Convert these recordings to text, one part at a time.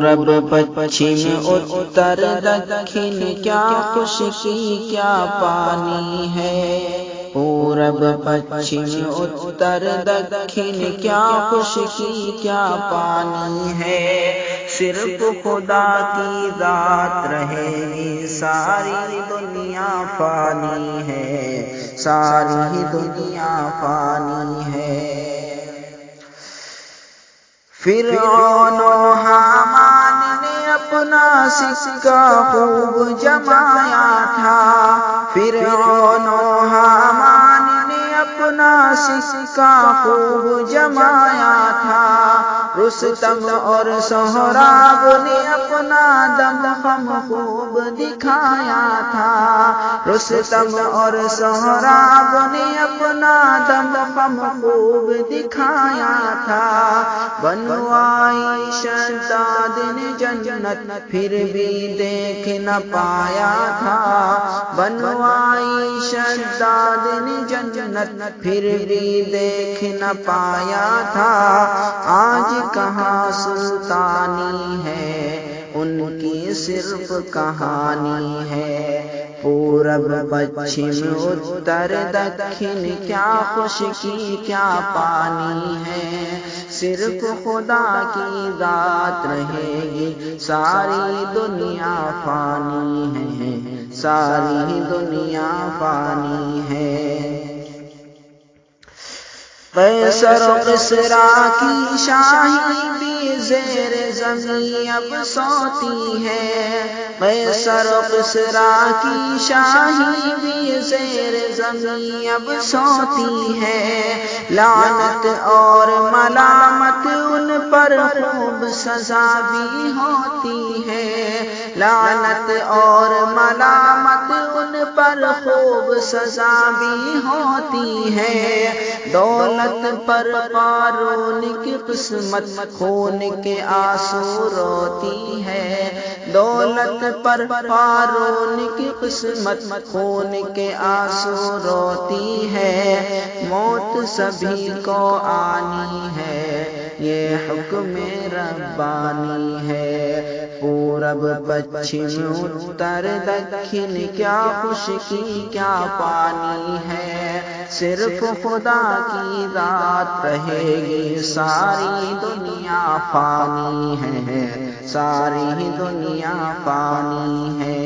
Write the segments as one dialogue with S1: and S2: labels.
S1: پورب پچھم اتر دکھن کیا خشکی کیا پانی ہے، پورب پچھم اتر دکھن کیا خشکی کیا پانی ہے، صرف خدا کی ذات رہے گی ساری دنیا فانی ہے، ساری دنیا فانی ہے۔ فرعون و حامان نے اپنا سکہ خوب جمایا تھا، فرعون و حامان نے اپنا سکہ خوب جمایا تھا، رستم اور سہراب نے اپنا دم خوب دکھایا تھا، رستم اور سہراب نے اپنا دم خوب دکھایا تھا، بنو آئی شداد نے جنت پھر بھی دیکھ نہ پایا تھا، بنو آئی شداد نے جنت پھر بھی دیکھ نہ پایا تھا، آج کہاں سلطانی ہے ان کی صرف کہانی ہے، پورب پچھم اتر دکھن کیا خشکی کیا پانی ہے، صرف خدا کی ذات رہے گی ساری دنیا فانی ہے، ساری دنیا فانی ہے۔ قیصر و کسریٰ کی شاہی بھی زیر زمین اب سوتی ہے، قیصر و کسریٰ کی شاہی بھی زیر زمین اب سوتی ہے، لعنت اور ملامت ان پر خوب سزا بھی ہوتی ہے، لعنت اور ملامت ان پر خوب سزا بھی ہوتی ہے، دولت پر قارون کی قسمت خون کے آنسو روتی ہے، دولت پر قارون کی قسمت خون کے آنسو روتی ہے، موت سبھی کو آنی ہے یہ حکم ربانی ہے، پورب پچھم اتر دکھن کیا خشکی کیا پانی ہے، صرف خدا کی ذات رہے گی ساری دنیا فانی ہے، ساری دنیا فانی ہے۔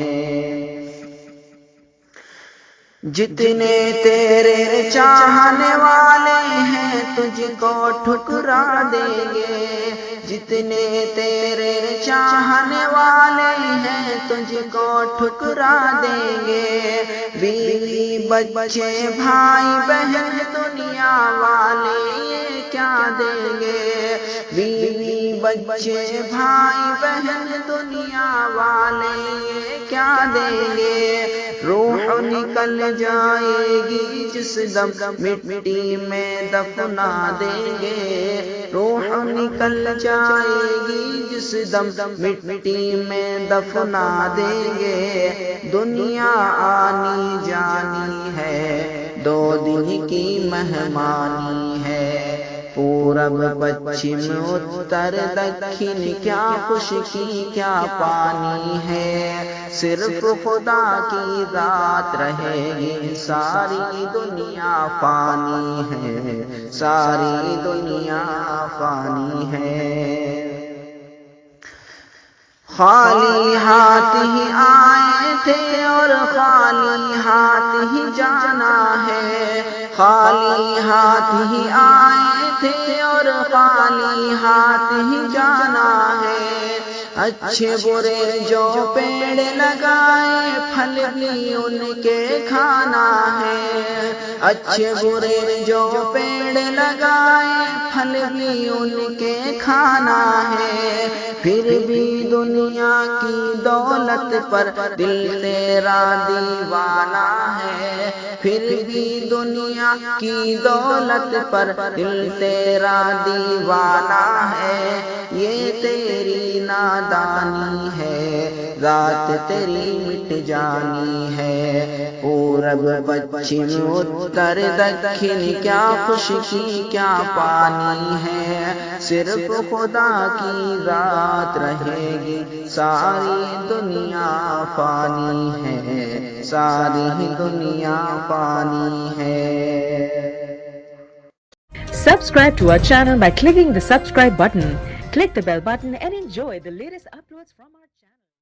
S1: جتنے تیرے چاہنے والے ہیں تجھ کو ٹھکرا دیں گے، جتنے تیرے چاہنے والے ہیں تجھ کو ٹھکرا دیں گے، بیوی بچے بھائی بہن دنیا والے یہ کیا دیں گے، بیوی بچے بھائی بہن دنیا والے یہ کیا دیں گے، روح نکل جائے گی جس دم مٹی میں دفنا دیں گے، روح نکل جائے گی جس دم مٹی میں دفنا دیں گے، دنیا آنی جانی ہے دو دن کی مہمانی ہے، پورب پچھم اتر دکھن کیا خشکی کیا پانی ہے، صرف خدا کی ذات رہے گی ساری دنیا فانی ہے، ساری دنیا فانی ہے۔ خالی ہاتھ ہی آئے تھے اور خالی ہاتھ ہی جانا ہے، خالی ہاتھ ہی آئے تھے اور خالی ہاتھ ہی جانا ہے، اچھے برے جو پیڑ لگائے پھل بھی ان کے کھانا ہے، اچھے برے جو پیڑ لگائے پھل بھی ان کے کھانا ہے، پھر بھی دنیا کی دولت پر دل تیرا دیوانہ ہے، پھر بھی دنیا کی دولت پر دل تیرا دیوانہ ہے، یہ تیری نادانی نادانی ہے، ذات تیری مٹ جانی ہے، پورب پچھم اتر دکھن کیا خشکی کیا پانی ہے، صرف خدا کی ذات رہے گی، ساری دنیا فانی ہے، ساری دنیا فانی ہے۔
S2: Subscribe to our channel by clicking the subscribe button. Click the bell button and enjoy the latest uploads from our channel.